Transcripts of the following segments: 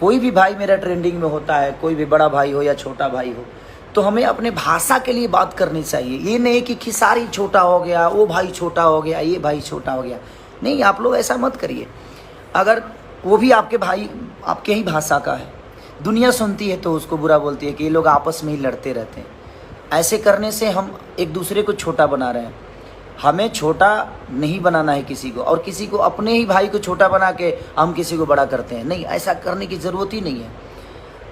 कोई भी भाई मेरा ट्रेंडिंग में होता है, कोई भी बड़ा भाई हो या छोटा भाई हो, तो हमें अपने भाषा के लिए बात करनी चाहिए। ये नहीं कि खिसारी छोटा हो गया, वो भाई छोटा हो गया, ये भाई छोटा हो गया। नहीं, आप लोग ऐसा मत करिए। अगर वो भी आपके भाई आपके ही भाषा का है, दुनिया सुनती है तो उसको बुरा बोलती है कि ये लोग आपस में ही लड़ते रहते हैं। ऐसे करने से हम एक दूसरे को छोटा बना रहे हैं। हमें छोटा नहीं बनाना है किसी को, और किसी को अपने ही भाई को छोटा बना के हम किसी को बड़ा करते हैं। नहीं, ऐसा करने की ज़रूरत ही नहीं है।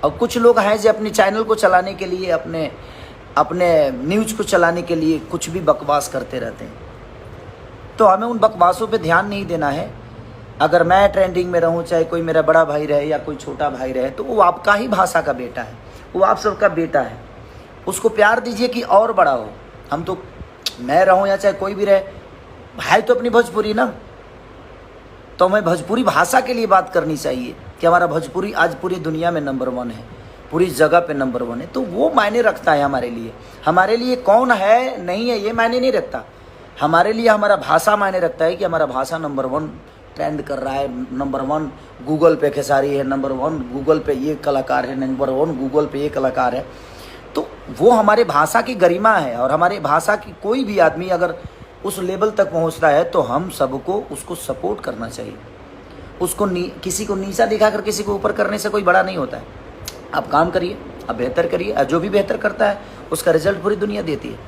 और कुछ लोग हैं जो अपने चैनल को चलाने के लिए, अपने न्यूज़ को चलाने के लिए कुछ भी बकवास करते रहते हैं। तो हमें उन बकवासों पे ध्यान नहीं देना है। अगर मैं ट्रेंडिंग में रहूं, चाहे कोई मेरा बड़ा भाई रहे या कोई छोटा भाई रहे, तो वो आपका ही भाषा का बेटा है, वो आप सबका बेटा है। उसको प्यार दीजिए कि और बड़ा हो। हम तो, मैं रहूं या चाहे कोई भी रहे, भाई तो अपनी भोजपुरी ना, तो हमें भोजपुरी भाषा के लिए बात करनी चाहिए कि हमारा भोजपुरी आज पूरी दुनिया में नंबर 1 है, पूरी जगह पे नंबर 1 है। तो वो मायने रखता है हमारे लिए। हमारे लिए कौन है नहीं है ये मायने नहीं रखता। हमारे लिए हमारा भाषा मायने रखता है कि हमारा भाषा नंबर 1 ट्रेंड कर रहा है, नंबर 1 गूगल पे खेसारी है, नंबर 1 गूगल पे ये कलाकार है, नंबर 1 गूगल पे ये कलाकार है। तो वो हमारे भाषा की गरिमा है। और हमारे भाषा की कोई भी आदमी अगर उस लेवल तक पहुंचता है तो हम सबको उसको सपोर्ट करना चाहिए। उसको किसी को नीचा दिखाकर किसी को ऊपर करने से कोई बड़ा नहीं होता है। आप काम करिए, आप बेहतर करिए, और जो भी बेहतर करता है उसका रिजल्ट पूरी दुनिया देती है।